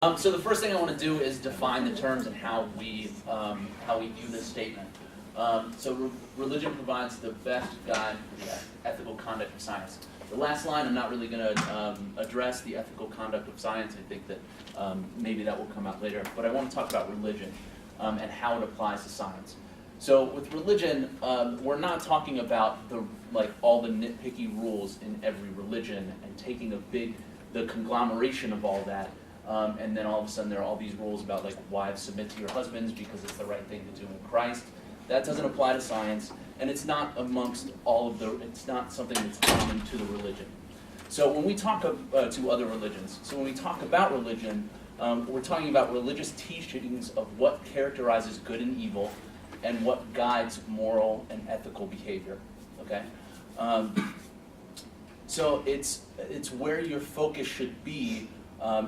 So the first thing I want to do is define the terms and how we view this statement. So religion provides the best guide for the ethical conduct of science. The last line, I'm not really going to address the ethical conduct of science. I think that maybe that will come out later. But I want to talk about religion and how it applies to science. So with religion, we're not talking about all the nitpicky rules in every religion and taking the conglomeration of all that. And then all of a sudden there are all these rules about wives submit to your husbands because it's the right thing to do in Christ. That doesn't apply to science, and it's not amongst it's not something that's common to the religion. So when we talk to other religions, so when we talk about religion, we're talking about religious teachings of what characterizes good and evil and what guides moral and ethical behavior, okay? So it's where your focus should be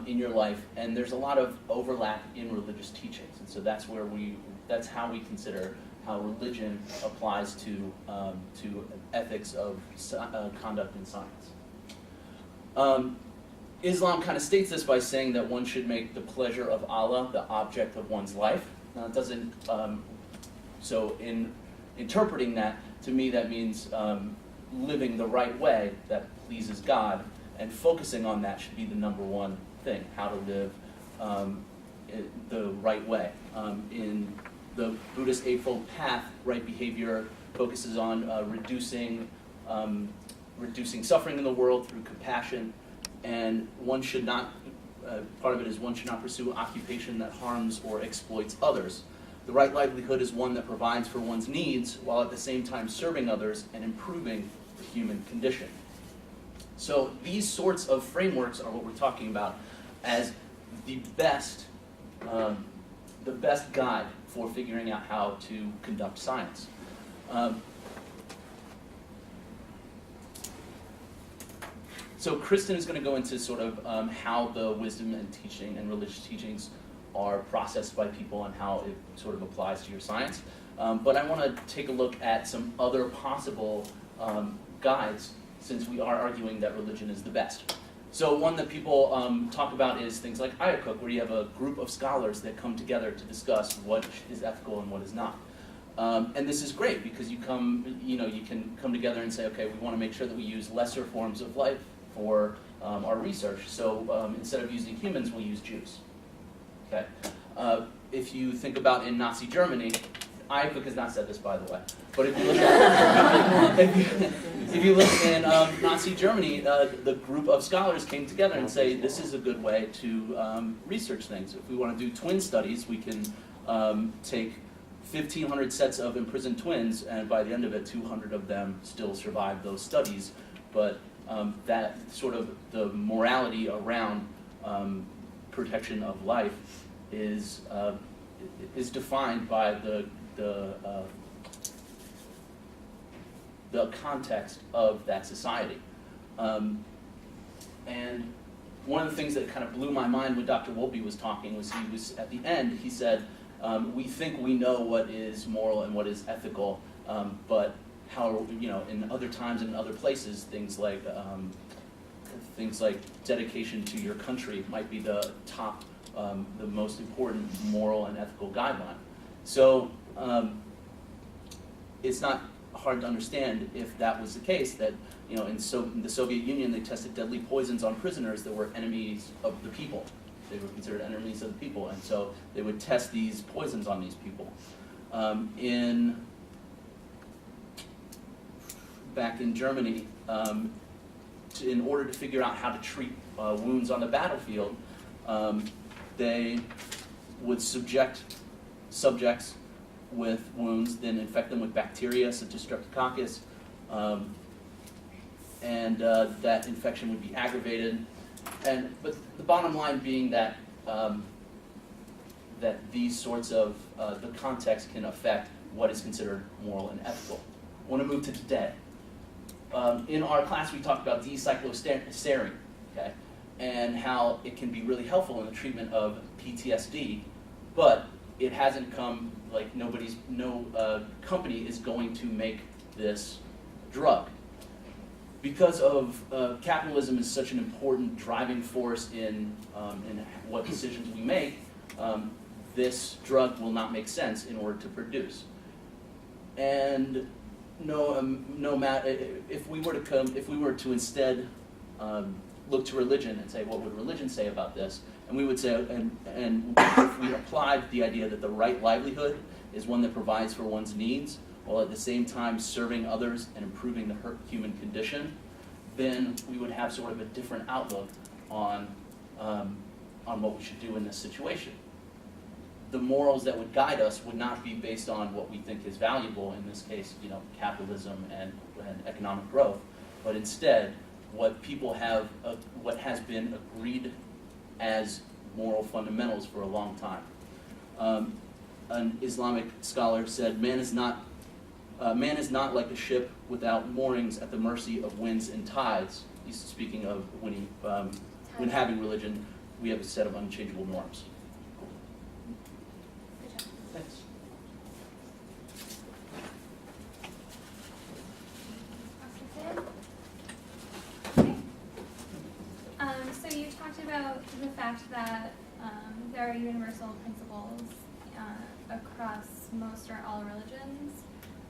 in your life, and there's a lot of overlap in religious teachings, and so that's how we consider how religion applies to ethics of conduct in science. Islam kind of states this by saying that one should make the pleasure of Allah the object of one's life. Now it doesn't. So in interpreting that, to me that means living the right way that pleases God. And focusing on that should be the number one thing, how to live the right way. In the Buddhist Eightfold Path, right behavior focuses on reducing suffering in the world through compassion, and one should not, part of it is one should not pursue occupation that harms or exploits others. The right livelihood is one that provides for one's needs while at the same time serving others and improving the human condition. So these sorts of frameworks are what we're talking about as the best guide for figuring out how to conduct science. So Kristen is going to go into sort of how the wisdom and teaching and religious teachings are processed by people and how it sort of applies to your science. But I want to take a look at some other possible guides, since we are arguing that religion is the best. So one that people talk about is things like Ayakuk, where you have a group of scholars that come together to discuss what is ethical and what is not. And this is great because you can come together and say, okay, we want to make sure that we use lesser forms of life for our research. So instead of using humans, we'll use Jews. Okay. If you think about in Nazi Germany, Ayakuk has not said this, by the way, but if you look at if you look in Nazi Germany, the group of scholars came together and say this is a good way to research things. If we want to do twin studies, we can take 1,500 sets of imprisoned twins, and by the end of it, 200 of them still survive those studies. But that sort of the morality around protection of life is defined by the context of that society. And one of the things that kind of blew my mind when Dr. Wolpe was talking was at the end, he said, we think we know what is moral and what is ethical, but how, in other times and in other places, things like dedication to your country might be the top, the most important moral and ethical guideline. So it's not hard to understand if that was the case, that in the Soviet Union they tested deadly poisons on prisoners that were enemies of the people. They were considered enemies of the people, and so they would test these poisons on these people. Back in Germany, in order to figure out how to treat wounds on the battlefield, they would subject subjects with wounds, then infect them with bacteria such as Streptococcus, and that infection would be aggravated. But the bottom line being that that these sorts of the context can affect what is considered moral and ethical. I want to move to today. In our class, we talked about D-cycloserine, okay, and how it can be really helpful in the treatment of PTSD, but it hasn't come, no company is going to make this drug. because of capitalism is such an important driving force in what decisions we make, this drug will not make sense in order to produce. And no matter if we were to instead look to religion and say, what would religion say about this? And we would say, and if we applied the idea that the right livelihood is one that provides for one's needs, while at the same time serving others and improving the human condition, then we would have sort of a different outlook on what we should do in this situation. The morals that would guide us would not be based on what we think is valuable, in this case, capitalism and economic growth, but instead what people have, what has been agreed as moral fundamentals for a long time. An Islamic scholar said, man is not like a ship without moorings at the mercy of winds and tides. He's speaking of when having religion, we have a set of unchangeable norms. Thanks. So you talked about the fact that there are universal principles across most or all religions,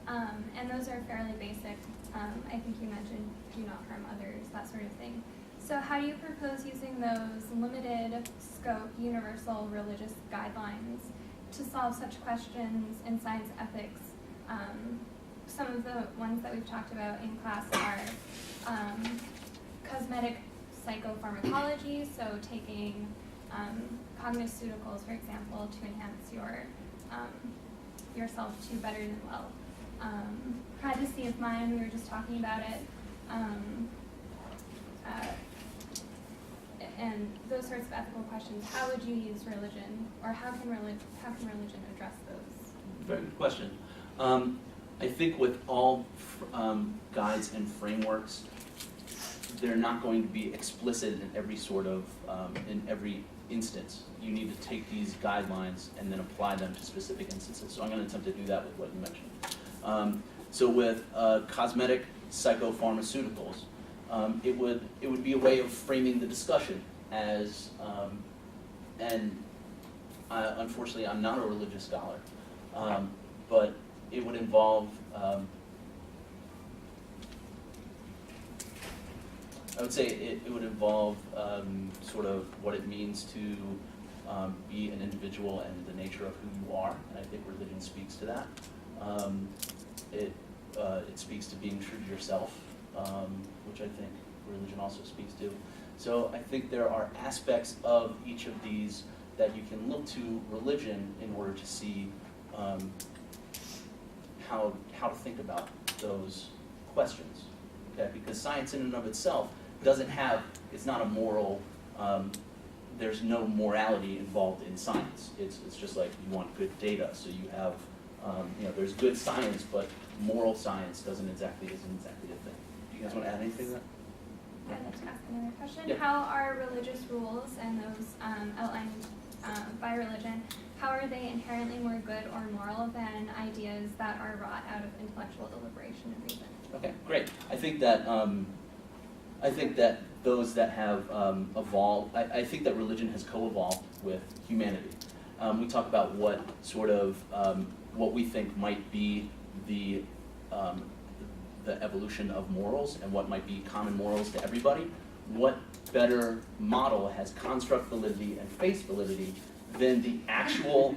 and those are fairly basic. I think you mentioned do not harm others, that sort of thing. So how do you propose using those limited scope universal religious guidelines to solve such questions in science ethics? Some of the ones that we've talked about in class are cosmetic psychopharmacology, so taking cognosceuticals, for example, to enhance yourself to better than well. Privacy of mind, we were just talking about it, and those sorts of ethical questions. How would you use religion, or how can religion address those? Very good question. I think with all guides and frameworks, they're not going to be explicit in every sort of, in every instance. You need to take these guidelines and then apply them to specific instances. So I'm going to attempt to do that with what you mentioned. So with cosmetic psychopharmaceuticals, it would be a way of framing the discussion as, and unfortunately I'm not a religious scholar, but it would involve, I would say it would involve sort of what it means to be an individual and the nature of who you are, and I think religion speaks to that. It speaks to being true to yourself, which I think religion also speaks to. So I think there are aspects of each of these that you can look to religion in order to see how to think about those questions. Okay? Because science in and of itself doesn't have, it's not a moral, there's no morality involved in science. It's just like you want good data, so you have, there's good science, but moral science isn't exactly a thing. Do you guys want to add anything to that? I'd like to ask another question. Yeah. How are religious rules and those outlined by religion, how are they inherently more good or moral than ideas that are wrought out of intellectual deliberation and reason? Okay, great. I think that those that have evolved, I think that religion has co-evolved with humanity. We talk about what sort of, what we think might be the evolution of morals and what might be common morals to everybody. What better model has construct validity and face validity than the actual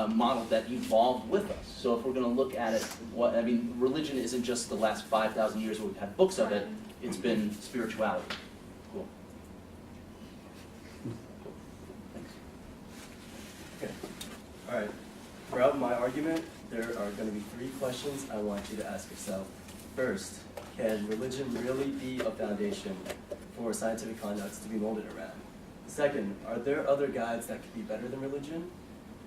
model that evolved with us? So if we're going to look at it, religion isn't just the last 5,000 years where we've had books of it. It's been spirituality. Cool. Thanks. Okay. All right. Throughout my argument, there are going to be 3 questions I want you to ask yourself. First, can religion really be a foundation for scientific conducts to be molded around? Second, are there other guides that could be better than religion?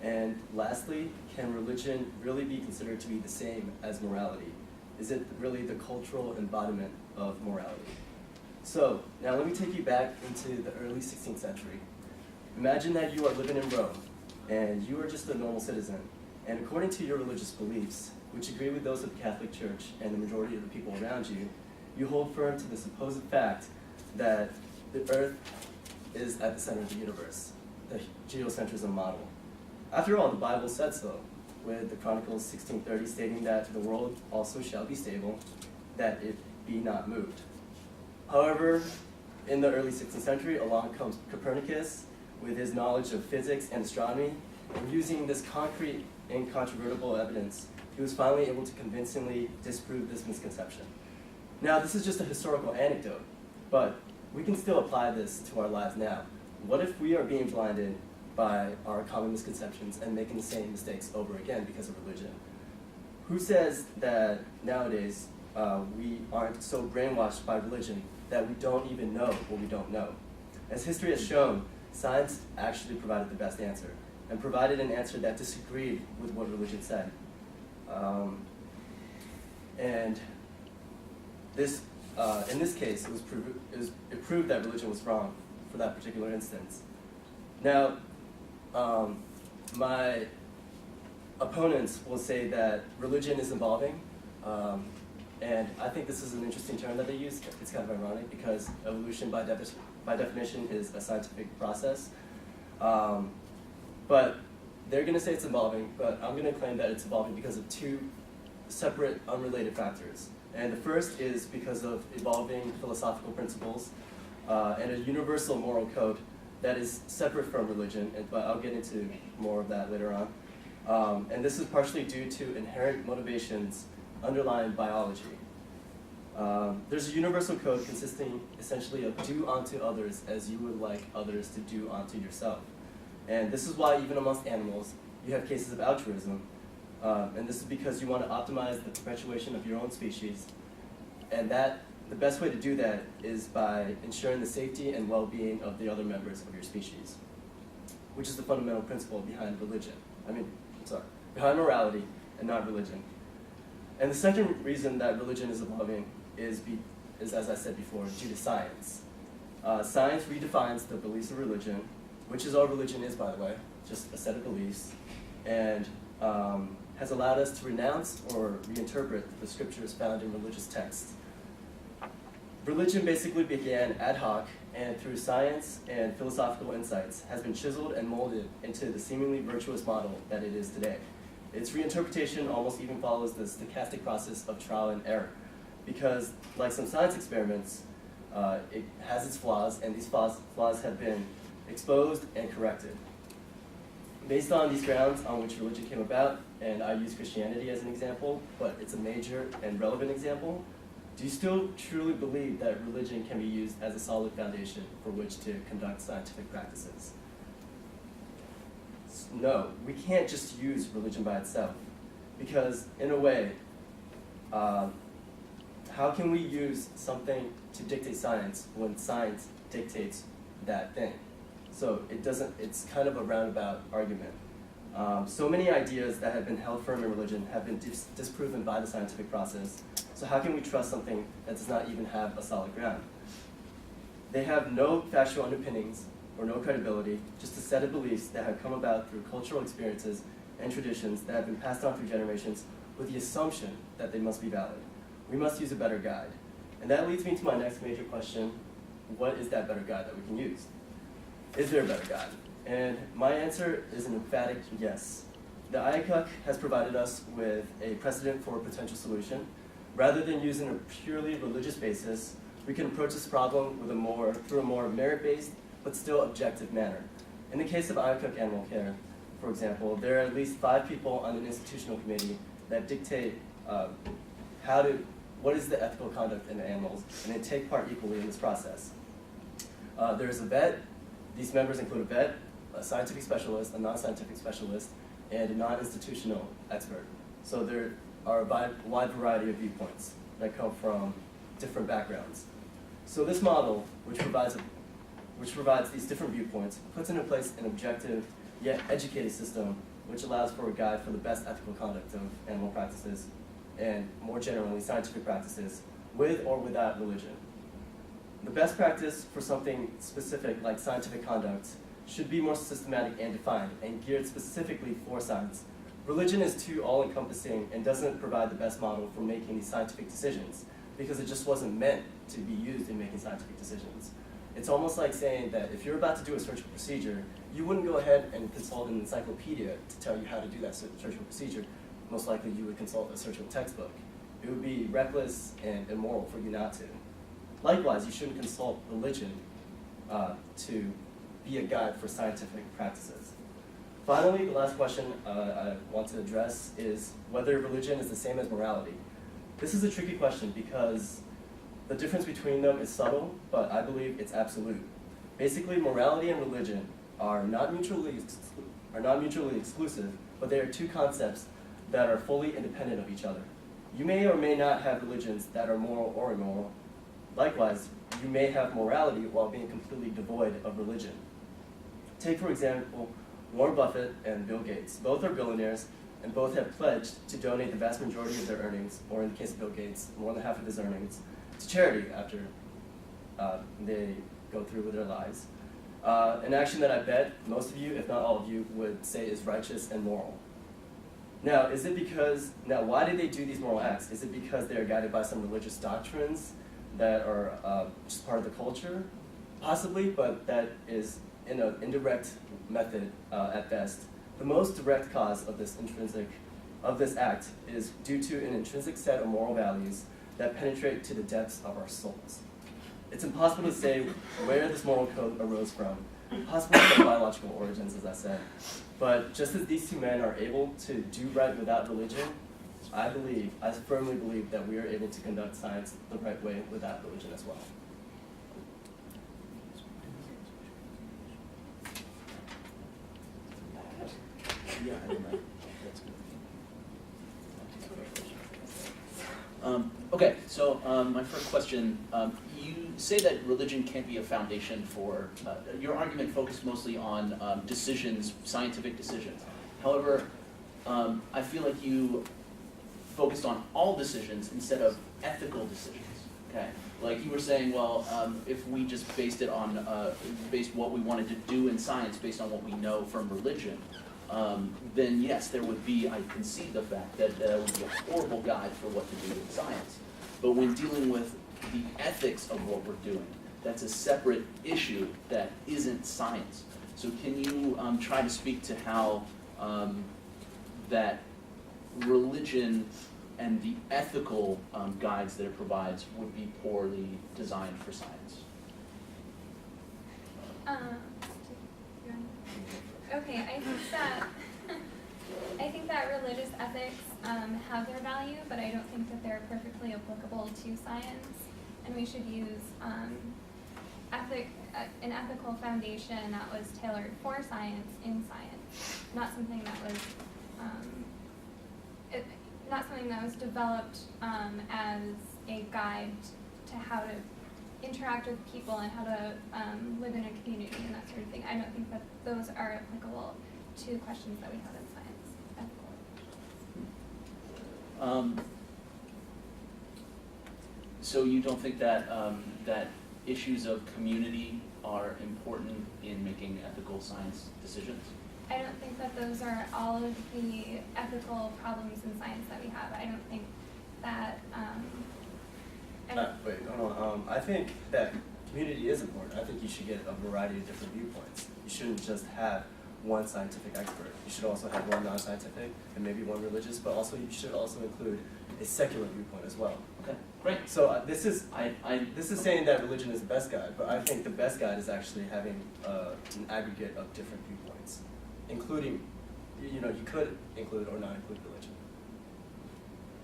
And lastly, can religion really be considered to be the same as morality? Is it really the cultural embodiment of morality? So, now let me take you back into the early 16th century. Imagine that you are living in Rome, and you are just a normal citizen, and according to your religious beliefs, which agree with those of the Catholic Church and the majority of the people around you, you hold firm to the supposed fact that the Earth is at the center of the universe, the geocentrism model. After all, the Bible said so, with the Chronicles 16:30 stating that the world also shall be stable, that it be not moved. However, in the early 16th century, along comes Copernicus with his knowledge of physics and astronomy, and using this concrete, incontrovertible evidence, he was finally able to convincingly disprove this misconception. Now, this is just a historical anecdote, but we can still apply this to our lives now. What if we are being blinded by our common misconceptions and making the same mistakes over again because of religion? Who says that nowadays we aren't so brainwashed by religion that we don't even know what we don't know? As history has shown, science actually provided the best answer, and provided an answer that disagreed with what religion said. And this, in this case, it proved that religion was wrong for that particular instance. Now, my opponents will say that religion is evolving, and I think this is an interesting term that they use. It's kind of ironic because evolution, by definition, is a scientific process. But they're going to say it's evolving, but I'm going to claim that it's evolving because of two separate, unrelated factors. And the first is because of evolving philosophical principles and a universal moral code that is separate from religion, but I'll get into more of that later on. And this is partially due to inherent motivations underlying biology. There's a universal code consisting essentially of do unto others as you would like others to do unto yourself. And this is why even amongst animals, you have cases of altruism. And this is because you want to optimize the perpetuation of your own species. And the best way to do that is by ensuring the safety and well-being of the other members of your species, which is the fundamental principle behind religion. Behind morality and not religion. And the second reason that religion is evolving is as I said before, due to science. Science redefines the beliefs of religion, which is all religion is, by the way, just a set of beliefs, and has allowed us to renounce or reinterpret the scriptures found in religious texts. Religion basically began ad hoc, and through science and philosophical insights, has been chiseled and molded into the seemingly virtuous model that it is today. Its reinterpretation almost even follows the stochastic process of trial and error, because like some science experiments, it has its flaws, and these flaws have been exposed and corrected. Based on these grounds on which religion came about, and I use Christianity as an example, but it's a major and relevant example, do you still truly believe that religion can be used as a solid foundation for which to conduct scientific practices? No, we can't just use religion by itself, because in a way, how can we use something to dictate science when science dictates that thing? So it's kind of a roundabout argument. So many ideas that have been held firm in religion have been disproven by the scientific process. So how can we trust something that does not even have a solid ground? They have no factual underpinnings or no credibility, just a set of beliefs that have come about through cultural experiences and traditions that have been passed on through generations with the assumption that they must be valid. We must use a better guide. And that leads me to my next major question: what is that better guide that we can use? Is there a better guide? And my answer is an emphatic yes. The IACUC has provided us with a precedent for a potential solution. Rather than using a purely religious basis, we can approach this problem through a more merit-based but still objective manner. In the case of IACUC Animal Care, for example, there are at least 5 people on an institutional committee that dictate what is the ethical conduct in animals, and they take part equally in this process. There is a vet. These members include a vet, a scientific specialist, a non-scientific specialist, and a non-institutional expert. So there are a wide variety of viewpoints that come from different backgrounds. So this model, which provides these different viewpoints, puts into place an objective yet educated system which allows for a guide for the best ethical conduct of animal practices and, more generally, scientific practices with or without religion. The best practice for something specific like scientific conduct should be more systematic and defined and geared specifically for science. Religion is too all-encompassing and doesn't provide the best model for making these scientific decisions. because it just wasn't meant to be used in making scientific decisions. It's almost like saying that if you're about to do a surgical procedure, you wouldn't go ahead and consult an encyclopedia to tell you how to do that surgical procedure. Most likely you would consult a surgical textbook. It would be reckless and immoral for you not to. Likewise, you shouldn't consult religion to be a guide for scientific practices. Finally, the last question I want to address is whether religion is the same as morality. This is a tricky question because the difference between them is subtle, but I believe it's absolute. Basically, morality and religion are not mutually exclusive, but they are two concepts that are fully independent of each other. You may or may not have religions that are moral or immoral. Likewise, you may have morality while being completely devoid of religion. Take, for example, Warren Buffett and Bill Gates. Both are billionaires, and both have pledged to donate the vast majority of their earnings, or in the case of Bill Gates, more than half of his earnings, to charity after they go through with their lives. An action that I bet most of you, if not all of you, would say is righteous and moral. Now, why did they do these moral acts? Is it because they are guided by some religious doctrines that are just part of the culture? Possibly, but that is in an indirect method at best. The most direct cause of this act is due to an intrinsic set of moral values that penetrate to the depths of our souls. It's impossible to say where this moral code arose from, possibly from biological origins, as I said. But just as these two men are able to do right without religion, I firmly believe that we are able to conduct science the right way without religion as well. Yeah, I don't know. That's good. Okay, so my first question, you say that religion can't be a foundation for, your argument focused mostly on decisions, scientific decisions. However, I feel like you focused on all decisions instead of ethical decisions, okay? Like you were saying, well, if we just based it on, based what we wanted to do in science based on what we know from religion, then yes, there would be, I concede the fact that there would be a horrible guide for what to do in science. But when dealing with the ethics of what we're doing, that's a separate issue that isn't science. So can you try to speak to how that religion and the ethical guides that it provides would be poorly designed for science? Okay, I think that religious ethics have their value, but I don't think that they're perfectly applicable to science, and we should use an ethical foundation that was tailored for science in science, not something that was developed as a guide to how to interact with people and how to live in a community and that sort of thing. I don't think that those are applicable to questions that we have in science. So you don't think that that issues of community are important in making ethical science decisions? I don't think that those are all of the ethical problems in science that we have. I don't think that. Wait, hold on. I think that community is important. I think you should get a variety of different viewpoints. You shouldn't just have one scientific expert. You should also have one non-scientific and maybe one religious, but also you should also include a secular viewpoint as well. Okay, great. So this is saying that religion is the best guide, but I think the best guide is actually having an aggregate of different viewpoints, including, you could include or not include religion.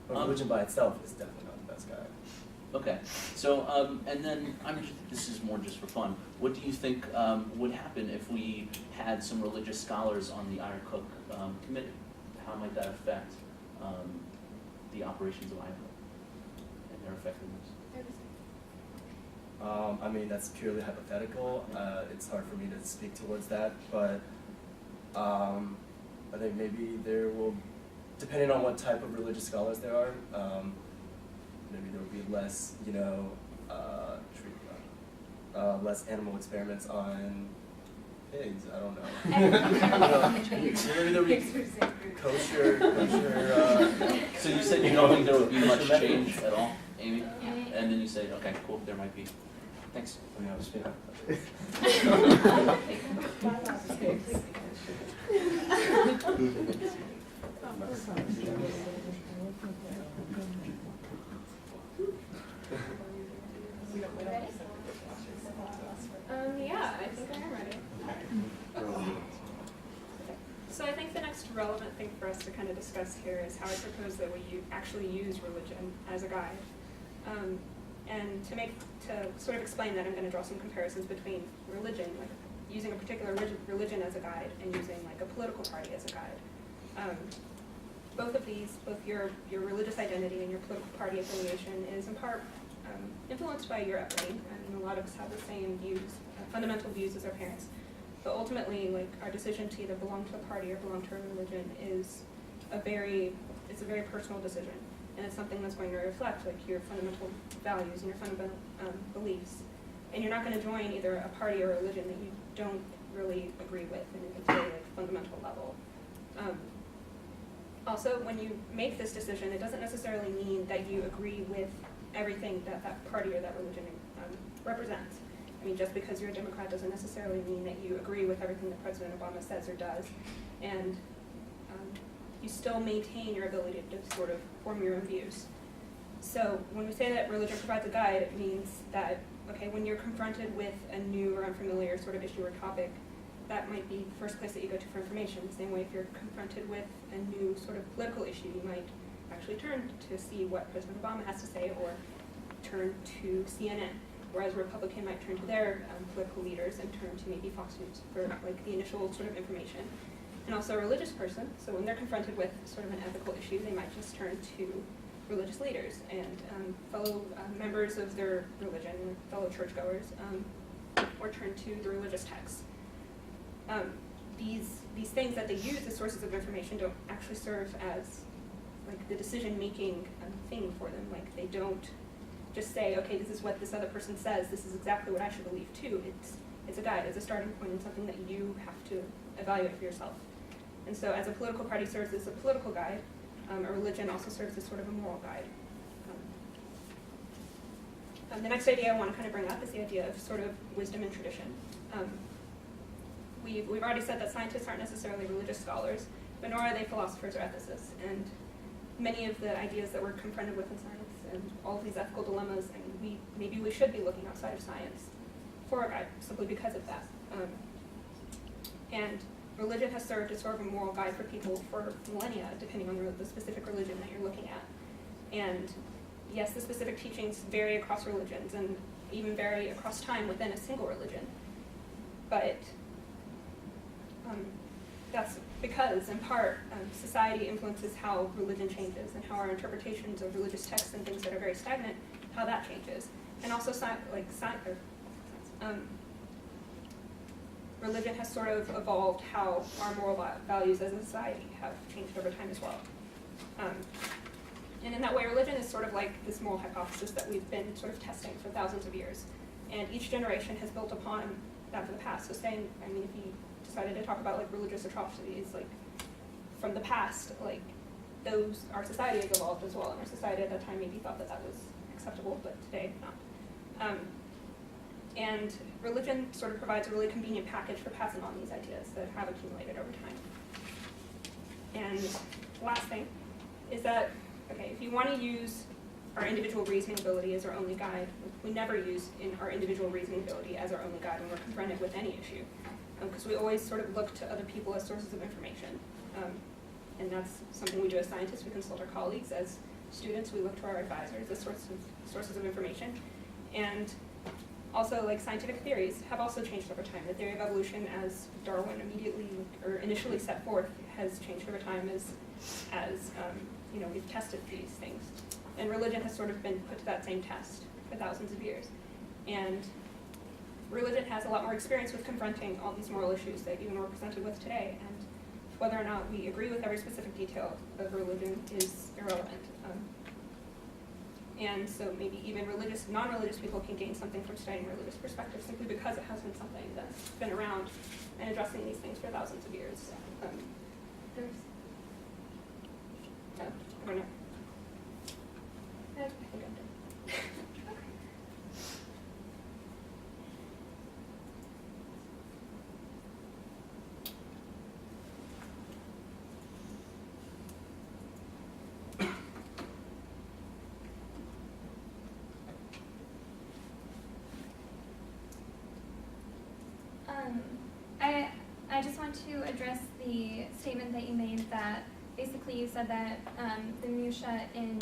But religion by itself is definitely not the best guide. Okay, so and then this is more just for fun. What do you think would happen if we had some religious scholars on the Ira Cook committee? How might that affect the operations of Ira Cook and their effectiveness? I mean, that's purely hypothetical. It's hard for me to speak towards that, but I think maybe there will, depending on what type of religious scholars there are, maybe there will be less, less animal experiments on pigs. I don't know. Maybe there will be kosher. So you said you don't think there would be much change at all, Amy? and then you say, okay, cool, there might be. Thanks. Oh, yeah, I'll speak up. Yeah, I think I am ready. So I think the next relevant thing for us to kind of discuss here is how I propose that we actually use religion as a guide. And to sort of explain that, I'm going to draw some comparisons between religion, like using a particular religion as a guide, and using like a political party as a guide. Both of these, both your religious identity and your political party affiliation, is in part influenced by your upbringing. I mean, a lot of us have the same views, fundamental views as our parents. But ultimately, like, our decision to either belong to a party or belong to a religion is it's a very personal decision. And it's something that's going to reflect like your fundamental values and your fundamental beliefs. And you're not going to join either a party or a religion that you don't really agree with in a very like fundamental level. Also, when you make this decision, it doesn't necessarily mean that you agree with everything that that party or that religion represents. I mean, just because you're a Democrat doesn't necessarily mean that you agree with everything that President Obama says or does. And you still maintain your ability to sort of form your own views. So when we say that religion provides a guide, it means that, okay, when you're confronted with a new or unfamiliar sort of issue or topic, that might be the first place that you go to for information. The same way if you're confronted with a new sort of political issue, you might actually turn to see what President Obama has to say, or turn to CNN. Whereas a Republican might turn to their political leaders and turn to maybe Fox News for like the initial sort of information. And also a religious person, so when they're confronted with sort of an ethical issue, they might just turn to religious leaders and fellow members of their religion, fellow churchgoers, or turn to the religious texts. These things that they use as sources of information don't actually serve as like the decision-making thing for them. Like, they don't just say, okay, this is what this other person says, this is exactly what I should believe too. It's a guide, it's a starting point, and something that you have to evaluate for yourself. And so as a political party serves as a political guide, a religion also serves as sort of a moral guide. The next idea I want to kind of bring up is the idea of sort of wisdom and tradition. We've already said that scientists aren't necessarily religious scholars, but nor are they philosophers or ethicists. And many of the ideas that we're confronted with in science and all of these ethical dilemmas, I mean, maybe we should be looking outside of science for a guide, simply because of that. And religion has served as sort of a moral guide for people for millennia, depending on the specific religion that you're looking at. And yes, the specific teachings vary across religions and even vary across time within a single religion. But that's because, in part, society influences how religion changes and how our interpretations of religious texts and things that are very stagnant, how that changes. And also, religion has sort of evolved how our moral values as a society have changed over time as well. And in that way, religion is sort of like this moral hypothesis that we've been sort of testing for thousands of years. And each generation has built upon that for the past. So saying, I mean, if you decided to talk about like religious atrocities, like from the past, like those, our society has evolved as well. And our society at that time maybe thought that that was acceptable, but today not. And religion sort of provides a really convenient package for passing on these ideas that have accumulated over time. And the last thing is that, okay, if you want to use our individual reasoning ability as our only guide, we never use our individual reasoning ability as our only guide when we're confronted with any issue. Because we always sort of look to other people as sources of information. And that's something we do as scientists. We consult our colleagues. As students, we look to our advisors as sources of information. And also, like, scientific theories have also changed over time. The theory of evolution, as Darwin initially set forth, has changed over time as we've tested these things. And religion has sort of been put to that same test for thousands of years. And religion has a lot more experience with confronting all these moral issues that even we're presented with today. And whether or not we agree with every specific detail of religion is irrelevant. And so maybe even non-religious people can gain something from studying religious perspective simply because it has been something that's been around and addressing these things for thousands of years. I don't know. I think I'm done. I just want to address the statement that you made that basically you said that the minutiae in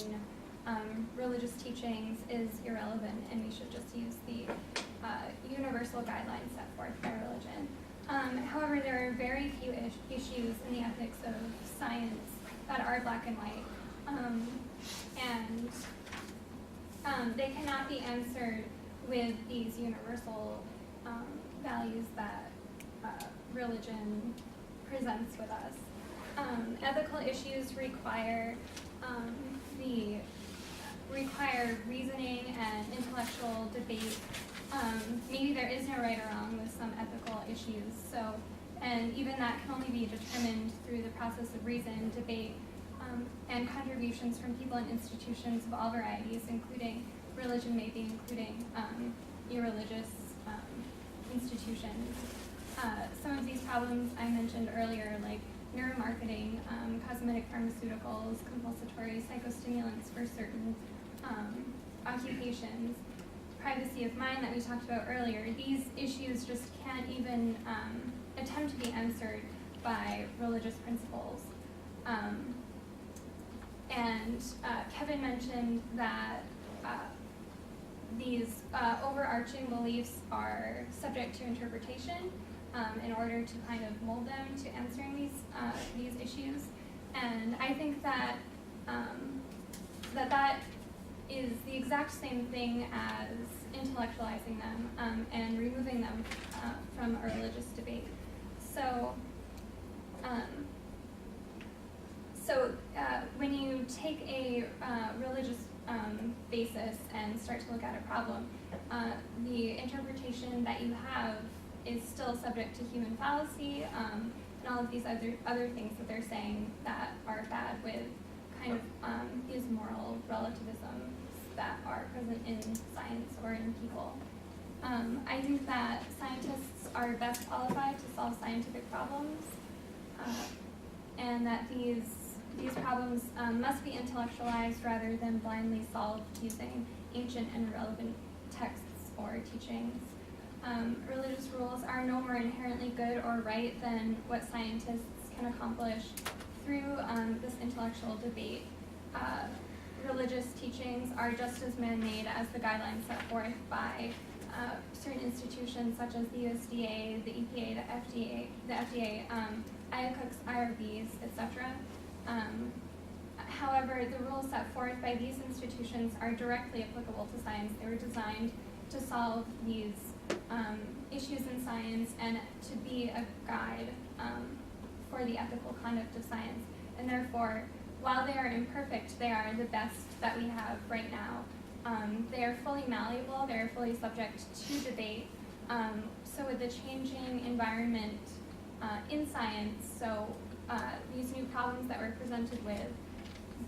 religious teachings is irrelevant and we should just use the universal guidelines set forth by religion. However, there are very few issues in the ethics of science that are black and white, and they cannot be answered with these universal values that religion presents with us. Ethical issues require reasoning and intellectual debate. Maybe there is no right or wrong with some ethical issues. So, and even that can only be determined through the process of reason, debate, and contributions from people and institutions of all varieties, including religion, maybe including irreligious institutions. Some of these problems I mentioned earlier, like neuromarketing, cosmetic pharmaceuticals, compulsory psychostimulants for certain occupations, privacy of mind that we talked about earlier, these issues just can't even attempt to be answered by religious principles. And Kevin mentioned that these overarching beliefs are subject to interpretation in order to kind of mold them to answering these issues. And I think that that is the exact same thing as intellectualizing them and removing them from a religious debate. So, when you take a religious basis and start to look at a problem, the interpretation that you have is still subject to human fallacy and all of these other things that they're saying that are bad with kind of these moral relativisms that are present in science or in people. I think that scientists are best qualified to solve scientific problems, and that these problems must be intellectualized rather than blindly solved using ancient and irrelevant texts or teachings. Religious rules are no more inherently good or right than what scientists can accomplish through this intellectual debate. Religious teachings are just as man-made as the guidelines set forth by certain institutions such as the USDA, the EPA, the FDA, IACUC's, IRBs, etc. However, the rules set forth by these institutions are directly applicable to science. They were designed to solve these issues in science and to be a guide for the ethical conduct of science. And therefore, while they are imperfect, they are the best that we have right now. They are fully malleable, they are fully subject to debate. So with the changing environment in science, these new problems that we're presented with,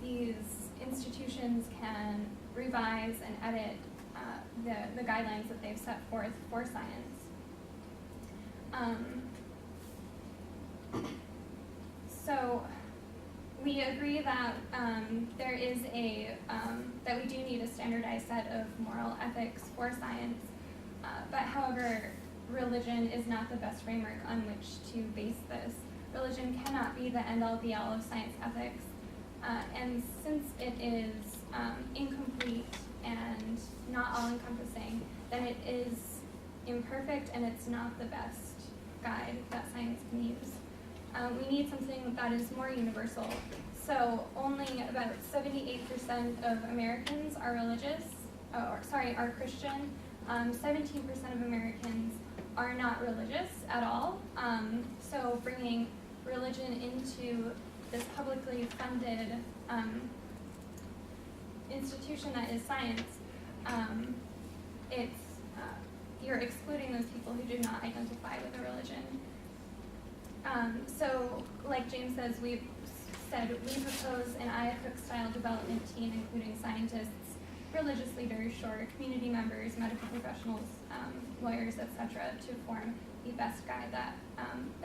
these institutions can revise and edit the guidelines that they've set forth for science. So we agree that there is that we do need a standardized set of moral ethics for science, but however, religion is not the best framework on which to base this. Religion cannot be the end-all be-all of science ethics, and since it is incomplete and not all-encompassing, then it is imperfect and it's not the best guide that science can use. We need something that is more universal. So only about 78% of Americans are are Christian. 17% of Americans are not religious at all. So bringing religion into this publicly funded institution that is science, you're excluding those people who do not identify with a religion. So, like James says, we propose an IACUC-style development team, including scientists, religious leaders, community members, medical professionals, lawyers, etc., to form the best guide that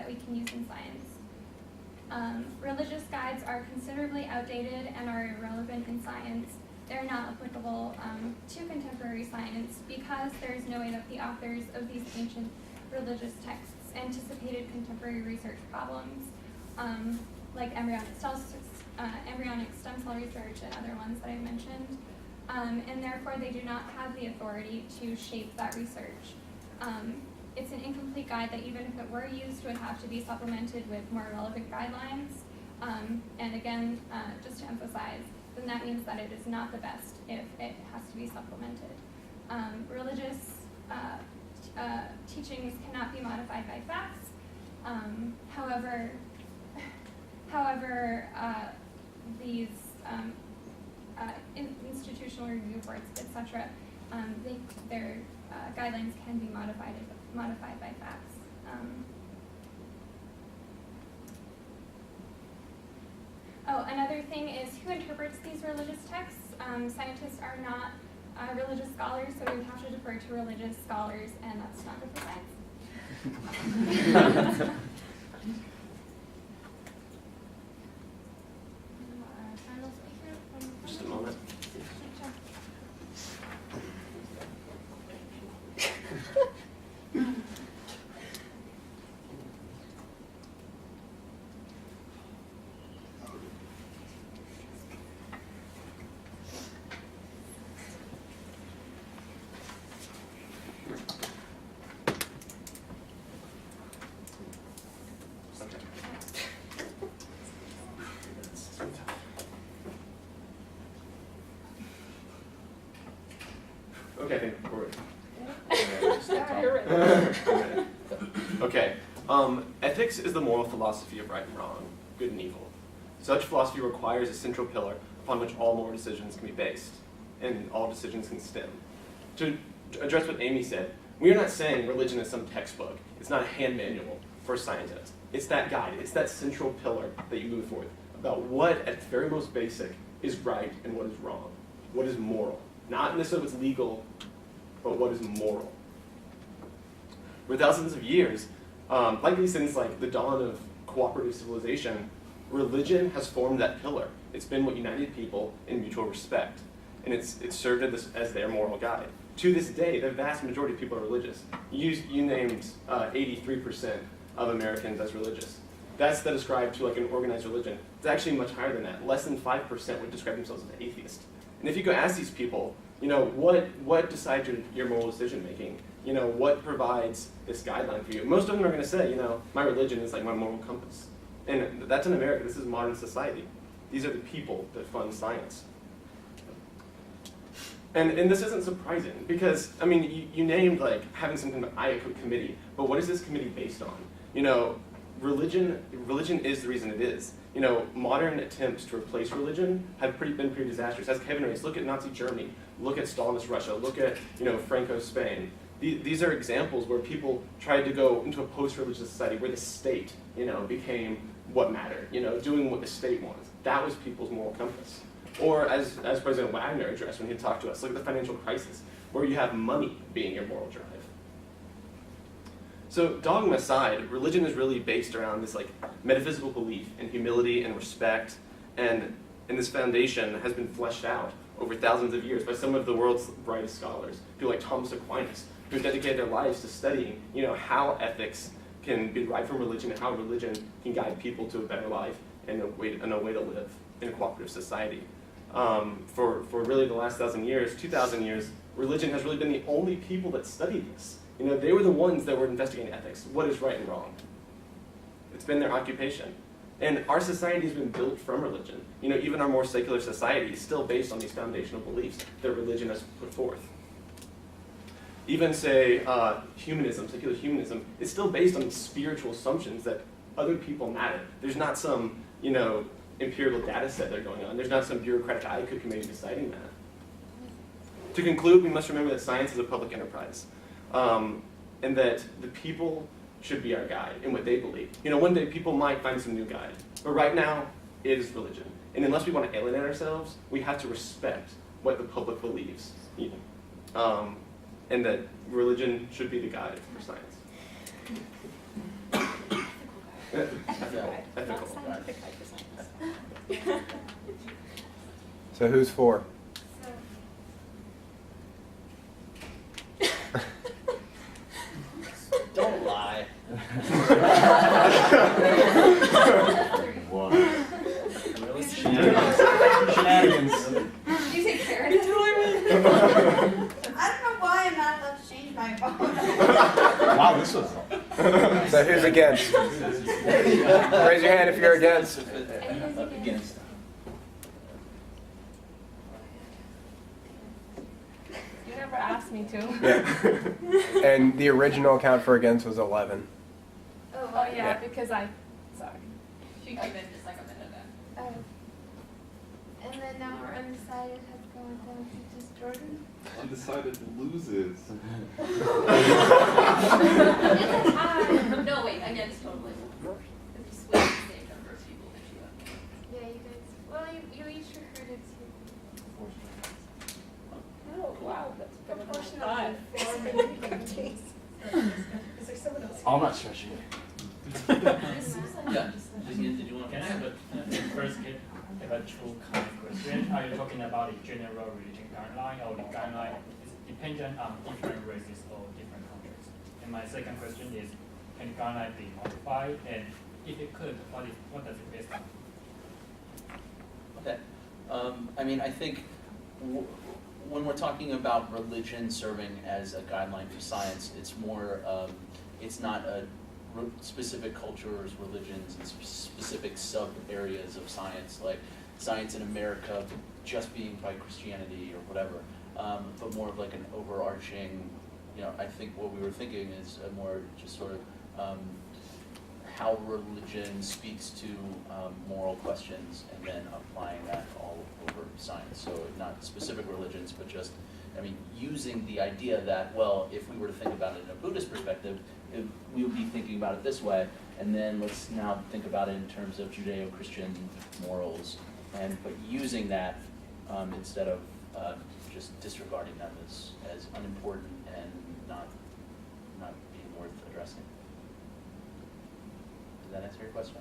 we can use in science. Religious guides are considerably outdated and are irrelevant in science. They're not applicable to contemporary science because there is no way that the authors of these ancient religious texts anticipated contemporary research problems, like embryonic stem cell research and other ones that I mentioned, and therefore they do not have the authority to shape that research. It's an incomplete guide that even if it were used would have to be supplemented with more relevant guidelines. And again, just to emphasize, then that means that it is not the best if it has to be supplemented. Religious teachings cannot be modified by facts. However, these institutional review boards, etc., their guidelines can be modified by facts. Another thing is who interprets these religious texts. Scientists are not religious scholars, so we would have to defer to religious scholars, and that's not good for science. Final speaker from Just a moment. Okay, I think we're Okay. Ethics is the moral philosophy of right and wrong, good and evil. Such philosophy requires a central pillar upon which all moral decisions can be based, and all decisions can stem. To address what Amy said, we are not saying religion is some textbook. It's not a hand manual for scientists. It's that guide. It's that central pillar that you move forward about what, at its very most basic, is right and what is wrong, what is moral. Not necessarily what's legal, but what is moral. For thousands of years, likely since like the dawn of cooperative civilization, religion has formed that pillar. It's been what united people in mutual respect, and it's served as their moral guide. To this day, the vast majority of people are religious. You named 83% of Americans as religious. That's that ascribed to like an organized religion. It's actually much higher than that. Less than 5% would describe themselves as atheist. And if you go ask these people, what decides your moral decision making? What provides this guideline for you? Most of them are going to say, my religion is like my moral compass. And that's in America. This is modern society. These are the people that fund science. And this isn't surprising because, you named like having some kind of IACUC committee, but what is this committee based on? Religion is the reason it is. Modern attempts to replace religion have been pretty disastrous. As Kevin raised, look at Nazi Germany, look at Stalinist Russia, look at Franco's Spain. These are examples where people tried to go into a post-religious society where the state, became what mattered. Doing what the state wants. That was people's moral compass. Or as President Wagner addressed when he talked to us, look at the financial crisis, where you have money being your moral drive. So dogma aside, religion is really based around this like metaphysical belief in humility and respect, and this foundation has been fleshed out over thousands of years by some of the world's brightest scholars, people like Thomas Aquinas, who dedicated their lives to studying, how ethics can be derived from religion and how religion can guide people to a better life and a way to live in a cooperative society. For really the last 2,000 years, religion has really been the only people that studied this. They were the ones that were investigating ethics. What is right and wrong? It's been their occupation. And our society has been built from religion. Even our more secular society is still based on these foundational beliefs that religion has put forth. Even, say, humanism, secular humanism, is still based on spiritual assumptions that other people matter. There's not some, empirical data set that are going on. There's not some bureaucratic IACUC committee deciding that. To conclude, we must remember that science is a public enterprise. And that the people should be our guide in what they believe. One day people might find some new guide, but right now it is religion. And unless we want to alienate ourselves, we have to respect what the public believes. And that religion should be the guide for science. Ethical. Scientific guide for science. So who's for? Don't lie. So who's against? Raise your hand if you're against. Against. You never asked me to. Yeah. And the original count for against was 11. Oh, Oh yeah, Yeah. because sorry. She came in just like a minute ago. Oh. And then now we're undecided has gone down to just Jordan. Undecided loses. No, wait, against totally. If you split the stage number of people that you have. Yeah, you guys. Well, you each recruited two. Oh, wow, that's Proportionally. Is there someone else? I'm not stretching it. Yeah. Did you want Can I have a true kind of question? Are you talking about the general religion guideline or the guideline is dependent on different races or different countries? And my second question is, can the guideline be modified? And if it could, what does it based on? Okay. I mean, I think when we're talking about religion serving as a guideline for science, it's more, it's not a specific cultures, religions, and specific sub-areas of science, like science in America just being by Christianity or whatever, but more of like an overarching, I think what we were thinking is a more just sort of how religion speaks to moral questions and then applying that all over science. So not specific religions, but just, using the idea that, well, if we were to think about it in a Buddhist perspective, we would be thinking about it this way, and then let's now think about it in terms of Judeo-Christian morals, but using that instead of just disregarding them as unimportant and not being worth addressing. Does that answer your question?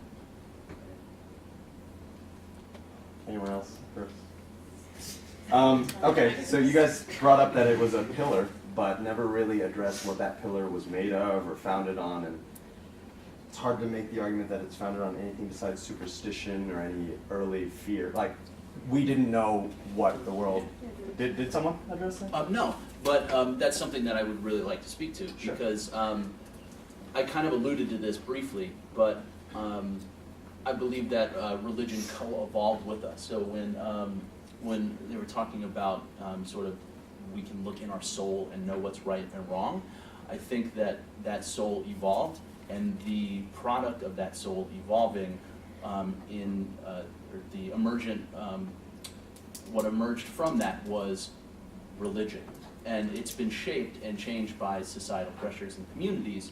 Anyone else first? Okay, so you guys brought up that it was a pillar, but never really addressed what that pillar was made of or founded on, and it's hard to make the argument that it's founded on anything besides superstition or any early fear. Like, we didn't know what the world... Did someone address that? No, but that's something that I would really like to speak to, Sure. because I kind of alluded to this briefly, but I believe that religion co-evolved with us. So when they were talking about sort of we can look in our soul and know what's right and wrong, I think that that soul evolved, and the product of that soul evolving the emergent, what emerged from that was religion. And it's been shaped and changed by societal pressures and communities,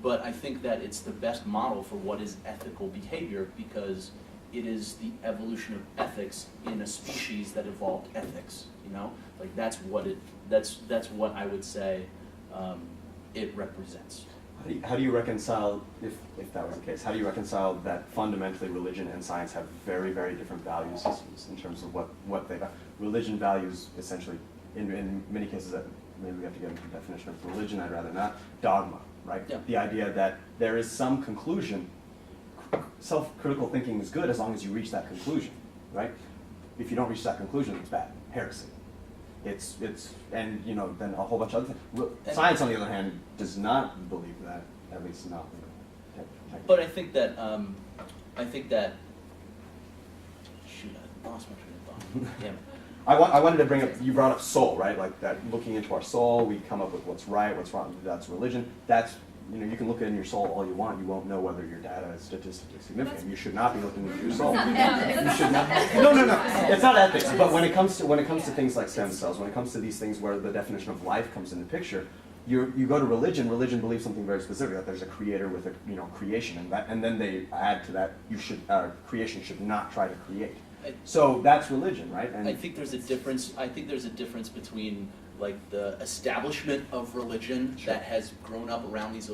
but I think that it's the best model for what is ethical behavior, because it is the evolution of ethics in a species that evolved ethics, Like that's what I would say it represents. How do you reconcile, if that was the case, how do you reconcile that fundamentally religion and science have very, very different value systems in terms of what they... Religion values essentially, in many cases, maybe we have to get into the definition of religion, I'd rather not, dogma, right? Yeah. The idea that there is some conclusion. Self-critical thinking is good as long as you reach that conclusion, right? If you don't reach that conclusion, it's bad, heresy. And then a whole bunch of other things. Science, on the other hand, does not believe that, at least not. But I think that shoot, I lost my train of thought. Damn it. I wanted to bring up, you brought up soul, right? Like that, looking into our soul, we come up with what's right, what's wrong. That's religion. That's, you can look in your soul all you want. You won't know whether your data is statistically significant. You should not be looking into your soul. You should not. No. It's not ethics. But when it comes to things like stem cells, when it comes to these things where the definition of life comes into picture, you go to religion. Religion believes something very specific, that there's a creator with a creation, and then they add to that, creation should not try to create. So that's religion, right? And I think there's a difference. I think there's a difference between like the establishment of religion that has grown up around these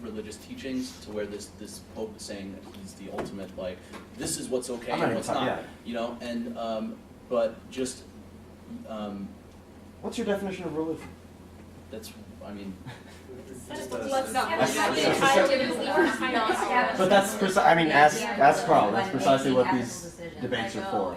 religious teachings, to where this Pope is saying that he's the ultimate, like, this is what's okay and what's not, and but just what's your definition of religion? that's, Let's not. But that's ask Carl. That's precisely what these debates are for.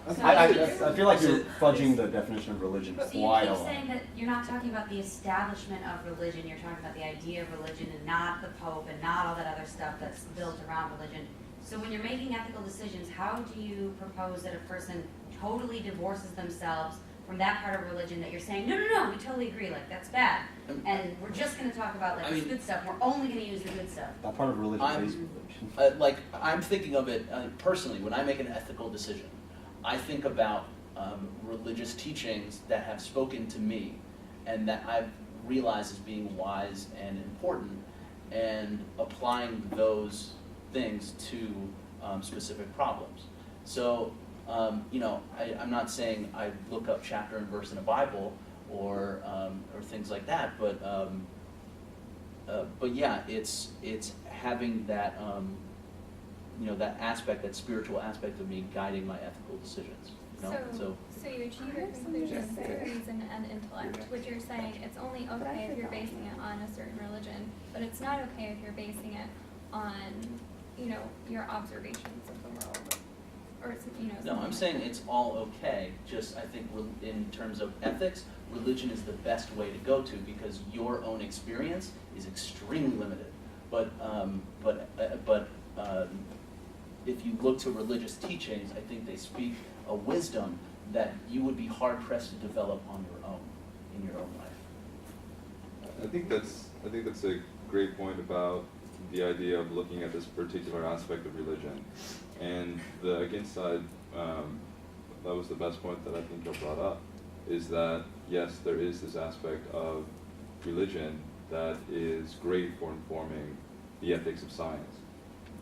I feel like you're fudging the definition of religion So you quite a keep lot. saying that you're not talking about the establishment of religion, you're talking about the idea of religion and not the Pope and not all that other stuff that's built around religion. So when you're making ethical decisions, how do you propose that a person totally divorces themselves from that part of religion that you're saying, no, we totally agree, like, that's bad. And we're just gonna talk about like I this mean- good stuff, we're only gonna use the good stuff. That part of religion I'm- is religion. Like, I'm thinking of it personally, when I make an ethical decision, I think about religious teachings that have spoken to me and that I've realized as being wise and important, and applying those things to specific problems. So, I'm not saying I look up chapter and verse in a Bible or things like that, but yeah, it's having that that aspect, that spiritual aspect of me guiding my ethical decisions. So you achieve your conclusions through reason and intellect, which you're saying it's only okay if you're basing it on a certain religion, but it's not okay if you're basing it on, your observations of the world, or it's, No, something I'm like saying that. it's all okay, just I think in terms of ethics, religion is the best way to go to, because your own experience is extremely limited. But if you look to religious teachings, I think they speak a wisdom that you would be hard pressed to develop on your own, in your own life. I think that's a great point about the idea of looking at this particular aspect of religion. And the against side, that was the best point that I think you brought up, is that yes, there is this aspect of religion that is great for informing the ethics of science.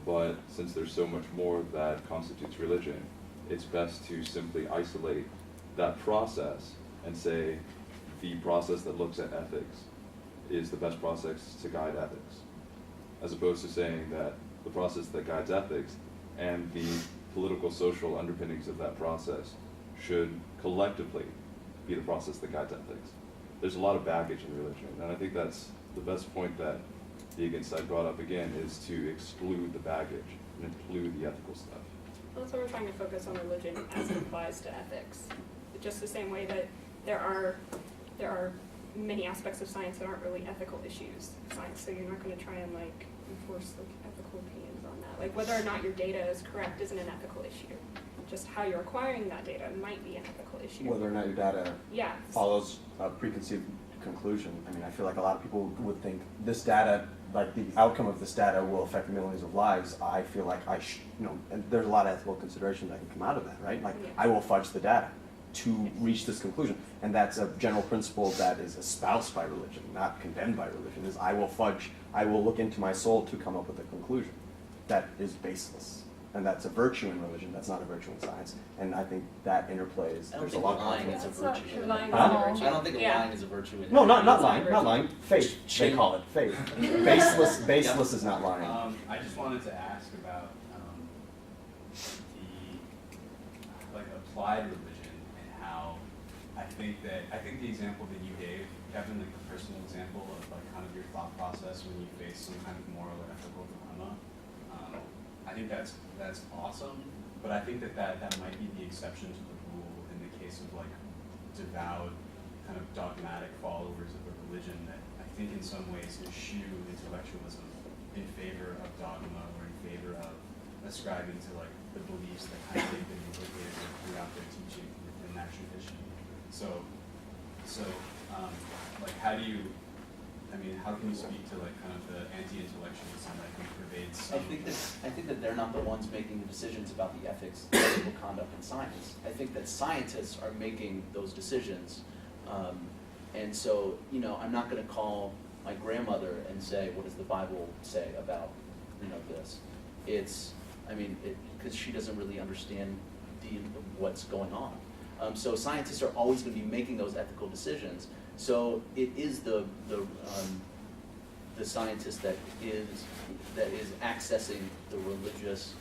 But since there's so much more that constitutes religion, it's best to simply isolate that process and say the process that looks at ethics is the best process to guide ethics, as opposed to saying that the process that guides ethics and the political social underpinnings of that process should collectively be the process that guides ethics. There's a lot of baggage in religion, and I think that's the best point that the against side brought up again, is to exclude the baggage and include the ethical stuff. That's why we're trying to focus on religion as it applies to ethics. Just the same way that there are many aspects of science that aren't really ethical issues in science, so you're not going to try and enforce ethical opinions on that. Like whether or not your data is correct isn't an ethical issue. Just how you're acquiring that data might be an ethical issue. Whether or not your data Yeah. follows a preconceived conclusion. I mean, I feel like a lot of people would think this data, like the outcome of this data will affect millions of lives. I feel like and there's a lot of ethical considerations that can come out of that, right? Like, Yeah. I will fudge the data to reach this conclusion. And that's a general principle that is espoused by religion, not condemned by religion, is I will look into my soul to come up with a conclusion. That is baseless. And that's a virtue in religion, that's not a virtue in science. And I think that interplay is, I don't there's a think lot of lying is a That's not virtue. true. in Lying it. is Huh? a virtue. I don't think Yeah. lying is a virtue. in it. No, not It's not lying, not lying. Faith, they call it faith. Baseless is not lying. I just wanted to ask about the applied religion, and how I think the example that you gave, Kevin, like the personal example of kind of your thought process when you face some kind of moral or ethical dilemma. I think that's awesome, but I think that might be the exception to the rule in the case of devout, kind of dogmatic followers of a religion that I think in some ways eschew intellectualism in favor of dogma, or in favor of ascribing to the beliefs that kind of they've been inculcated throughout their teaching within that tradition. So how can you speak to kind of the anti-intellectualism that pervades I think that they're not the ones making the decisions about the ethics of ethical conduct in science. I think that scientists are making those decisions. And so, I'm not going to call my grandmother and say, what does the Bible say about, this? Because she doesn't really understand what's going on. So scientists are always going to be making those ethical decisions. So it is the scientist that is accessing the religious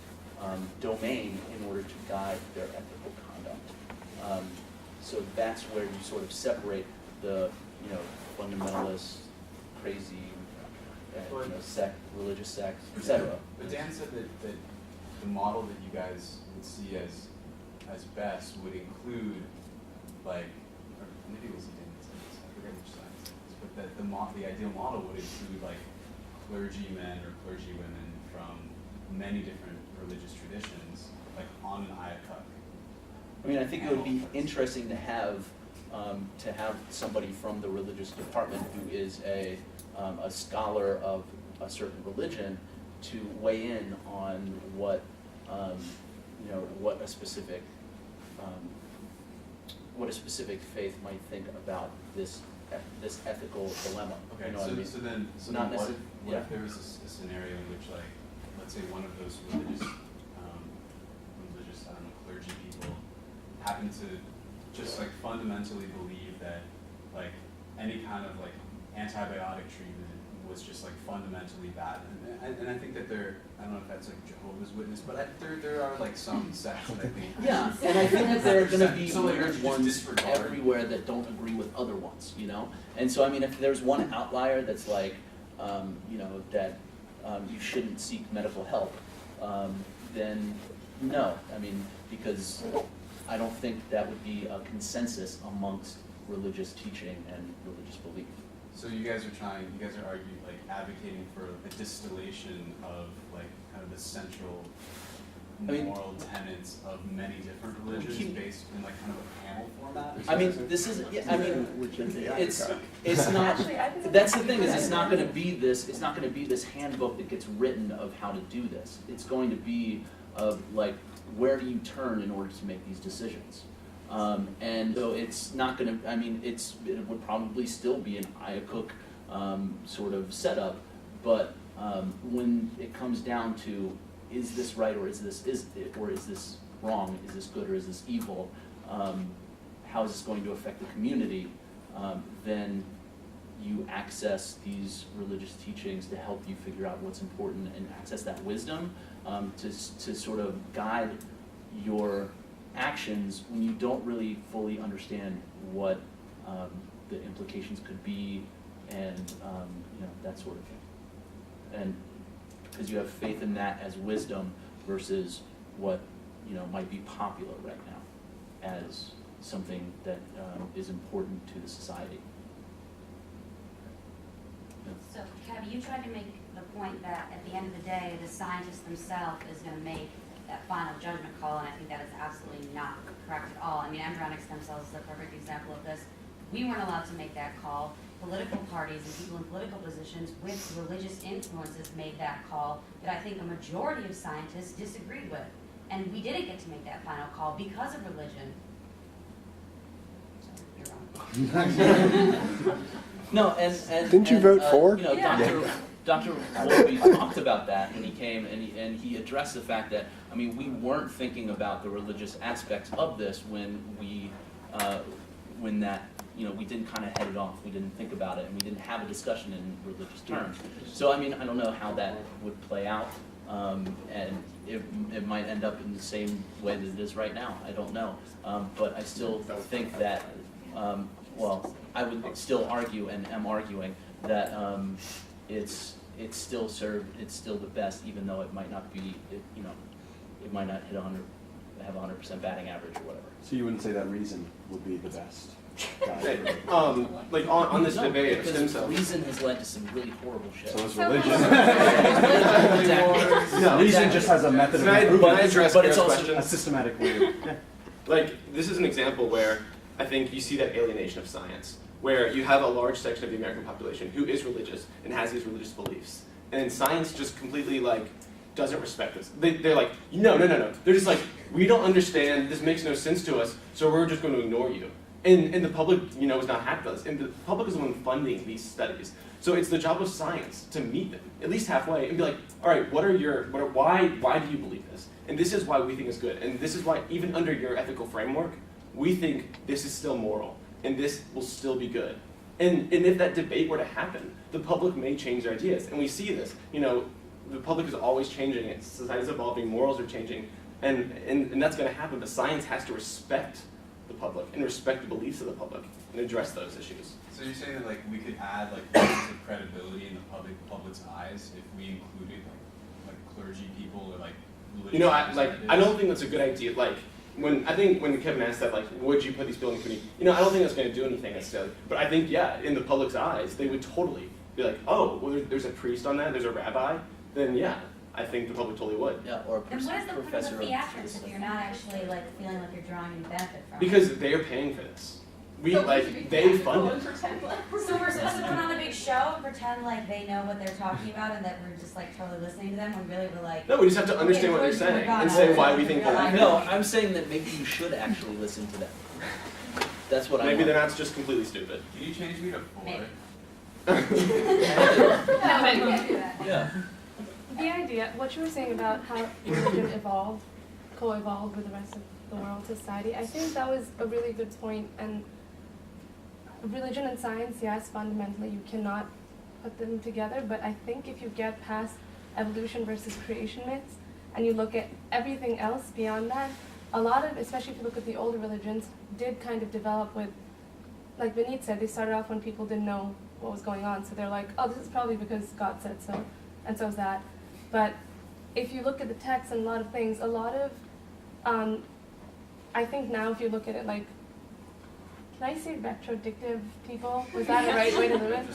domain in order to guide their ethical conduct. So that's where you sort of separate the fundamentalist, crazy, religious sect, etc. But Dan said that the model that you guys would see as as best would include, like, or maybe it was a data science, I forget which science it is, but that the ideal model would include like clergymen or clergywomen from many different religious traditions, like on an IACUC. I mean, I think it would be interesting to have somebody from the religious department who is a scholar of a certain religion to weigh in on what a specific faith might think about this ethical dilemma. Okay, You know what I mean? so then Not what necess- if yeah. there was a scenario in which, like, let's say one of those religious, I don't know, clergy people happen to just like fundamentally believe that like any kind of like antibiotic treatment was just like fundamentally bad, and I think that I don't know if that's like Jehovah's Witness, but there are like some sects that I think. Yeah, and I think that there are going to be So, like, weird just ones disregard. everywhere that don't agree with other ones, you know? And so, I mean, if there's one outlier that's like, that you shouldn't seek medical help, then no. I mean, because I don't think that would be a consensus amongst religious teaching and religious belief. So you guys are arguing, like, advocating for a distillation of like kind of the central moral tenets of many different religions based in like kind of a panel format? I mean, this is, yeah, I mean, it's not, that's the thing, is it's not gonna be this handbook that gets written of how to do this. It's going to be of like, where do you turn in order to make these decisions? And so it's not gonna, I mean, it would probably still be an IACUC sort of setup, but when it comes down to, is this right or is this wrong, is this good or is this evil, how is this going to affect the community, then you access these religious teachings to help you figure out what's important and access that wisdom to sort of guide your actions when you don't really fully understand what the implications could be and that sort of thing. And because you have faith in that as wisdom versus what might be popular right now as something that is important to the society. So, Kev, you tried to make the point that at the end of the day, the scientist themselves is going to make that final judgment call, and I think that is absolutely not correct at all. I mean, embryonic stem cells is a perfect example of this. We weren't allowed to make that call. Political parties and people in political positions with religious influences made that call that I think a majority of scientists disagreed with. And we didn't get to make that final call because of religion. So, you're wrong. No, and Didn't you vote for? Dr. Wolpe talked about that when he came, and he addressed the fact that, I mean, we weren't thinking about the religious aspects of this when we didn't kind of head it off. We didn't think about it, and we didn't have a discussion in religious terms. So, I mean, I don't know how that would play out, and it might end up in the same way that it is right now. I don't know, but I still think that, I would still argue and am arguing that it's still the best, even though it might not be, it might not have 100% batting average or whatever. So you wouldn't say that reason would be the best? Like on this debate of stem Because cells. reason has led to some really horrible shit. So is So- religion. No, Reason just has a method of Can I improvement. address but it's Kara's also question? A systematic way. Like, this is an example where I think you see that alienation of science, where you have a large section of the American population who is religious and has these religious beliefs. And science just completely, doesn't respect this. They're like, no. They're just like, we don't understand, this makes no sense to us, so we're just going to ignore you. And the public, is not happy with us. And the public is the one funding these studies. So it's the job of science to meet them, at least halfway, and be like, all right, why do you believe this? And this is why we think it's good. And this is why, even under your ethical framework, we think this is still moral, and this will still be good. And if that debate were to happen, the public may change their ideas. And we see this, the public is always changing, society's evolving, morals are changing, and that's gonna happen, but science has to respect the public and respect the beliefs of the public and address those issues. So you're saying that we could add points of credibility in the public's eyes if we included like clergy people or religious I don't think that's a good idea. when Kevin asked that, like, would you put these people in the community? You know, I don't think that's going to do anything necessarily. But I think, yeah, in the public's eyes, they would totally be like, oh, well, there's a priest on that, there's a rabbi. Then yeah, I think the public totally would. Yeah, or a And what is the point professor of of the theatrics if you're not actually like feeling like you're drawing any benefit from it? Because they are paying for this. We So like should be they tactical fund and it. pretend like So we're supposed to put on a big show and pretend like they know what they're talking about and that we're just like totally listening to them when really we're like, No, we just have to understand what they're saying and say why we think they're No, I'm saying that maybe you should actually listen to them. That's what I Maybe want. they're not just completely stupid. Can you change me to 4? Maybe. No, I can't do that. Yeah. The idea, what you were saying about how religion evolved, co-evolved with the rest of the world society, I think that was a really good point. And religion and science, yes, fundamentally you cannot put them together, but I think if you get past evolution versus creation myths and you look at everything else beyond that, a lot of, especially if you look at the older religions, did kind of develop with, like Vineet said, they started off when people didn't know what was going on, so they're like, oh, this is probably because God said so, and so is that. But if you look at the text and a lot of things, a lot of, I think now if you look at it like, can I say retrodictive people? Was that the right way to do it?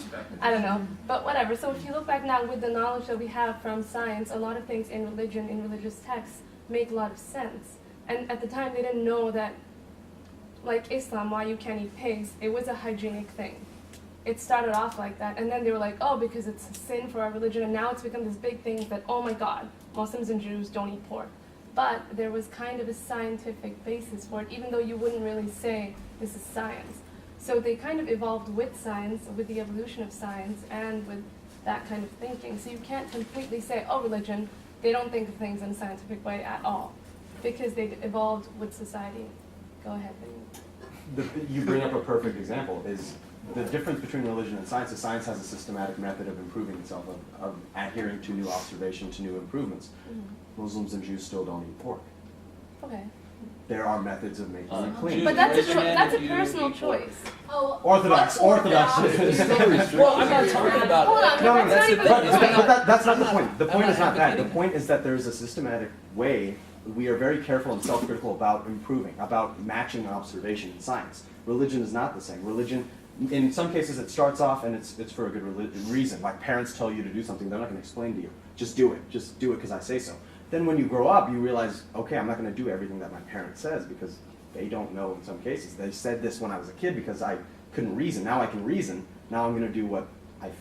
I don't know, but whatever. So if you look back now with the knowledge that we have from science, a lot of things in religion, in religious texts, make a lot of sense. And at the time they didn't know that, like Islam, why you can't eat pigs, it was a hygienic thing. It started off like that, and then they were like, oh, because it's a sin for our religion, and now it's become this big thing that, oh my God, Muslims and Jews don't eat pork. But there was kind of a scientific basis for it, even though you wouldn't really say this is science. So they kind of evolved with science, with the evolution of science, and with that kind of thinking. So you can't completely say, oh, religion, they don't think of things in a scientific way at all, because they evolved with society. Go ahead, Vinny. You bring up a perfect example, is the difference between religion and science is science has a systematic method of improving itself, of adhering to new observation, to new improvements. Mm-hmm. Muslims and Jews still don't eat pork. Okay. There are methods of making it clean. But that's a, Jewish that's a men, you personal eat pork. choice. Oh, Orthodox. Well, I'm not talking about. Hold on, No, that's that's not even but that's not the point. The I'm point not is not that. The advocating. point is that there is a systematic way. We are very careful and self-critical about improving, about matching observation in science. Religion is not the same. Religion, in some cases, it starts off and it's for a good reason. Like parents tell you to do something, they're not going to explain to you. Just do it. Just do it because I say so. Then when you grow up, you realize, okay, I'm not going to do everything that my parent says because they don't know in some cases. They said this when I was a kid because I couldn't reason. Now I can reason. Now I'm going to do what like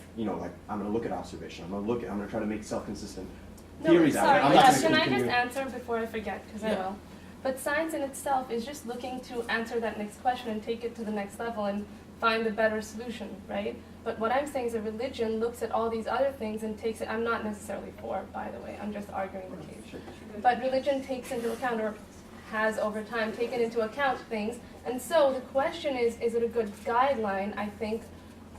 I'm going to look at observation. I'm going to try to make self-consistent No, theories sorry, out. I'm yes, not can going I to just continue. answer before I forget, because I Yeah. will. But science in itself is just looking to answer that next question and take it to the next level and find a better solution, right? But what I'm saying is a religion looks at all these other things and takes it, I'm not necessarily for, by the way, I'm just arguing the case. But religion takes into account, or has over time taken into account things, and so the question is it a good guideline? I think,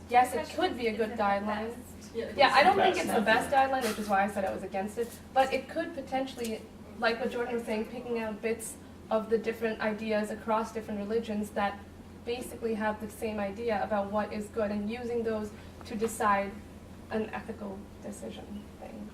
yes, it could be a good guideline. Yeah, I don't think it's the best guideline, which is why I said I was against it, but it could potentially, like what Jordan was saying, picking out bits of the different ideas across different religions that basically have the same idea about what is good and using those to decide an ethical decision thing.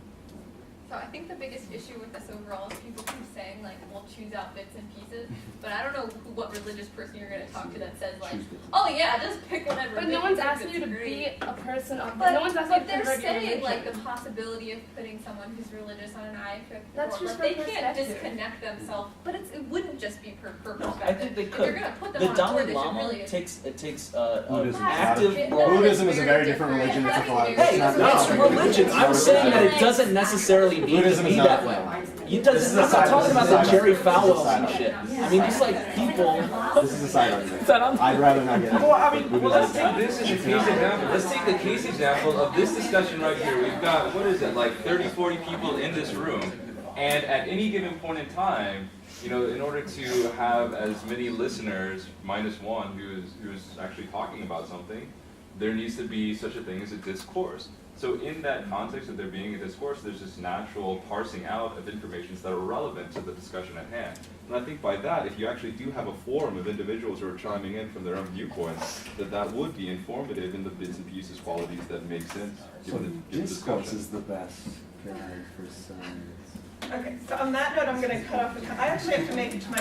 So I think the biggest issue with this overall is people keep saying like we'll choose out bits and pieces, but I don't know what religious person you're going to talk to that says like, oh yeah, just pick whatever. But bit no you one's think asking is you to great. be a person of, But, no one's asking you but to they're convert your saying religion. like the possibility of putting someone who's religious on an IFIC That's board, just like, for they can't perspective. disconnect themselves. But it wouldn't just be per perspective. I think they If could. you're going to put them The on a board, Dalai they should Lama really. takes Buddhism. active It- role. Buddhism is a very different religion. It's a lot. Hey, it's religion. I'm saying that it doesn't necessarily need Buddhism to is be not that a way. religion. You This doesn't. is a I'm not side- talking this about is a the side- Jerry this is a Falwell side and shit. I mean, just like people. This is a side argument. Is that on? I'd rather not get into Well, I mean, Buddhism. let's take this as a case example. Let's take the case example of this discussion right here. We've got, what is it, like 30, 40 people in this room. And at any given point in time, you know, in order to have as many listeners, minus one, who's actually talking about something, there needs to be such a thing as a discourse. So in that context of there being a discourse, there's this natural parsing out of informations that are relevant to the discussion at hand. And I think by that, if you actually do have a forum of individuals who are chiming in from their own viewpoints, that would be informative in the bits and pieces qualities that make sense So given the discourse discussion. is the best guide for science. Okay, so on that note, I'm going to cut off. I actually have to make it to my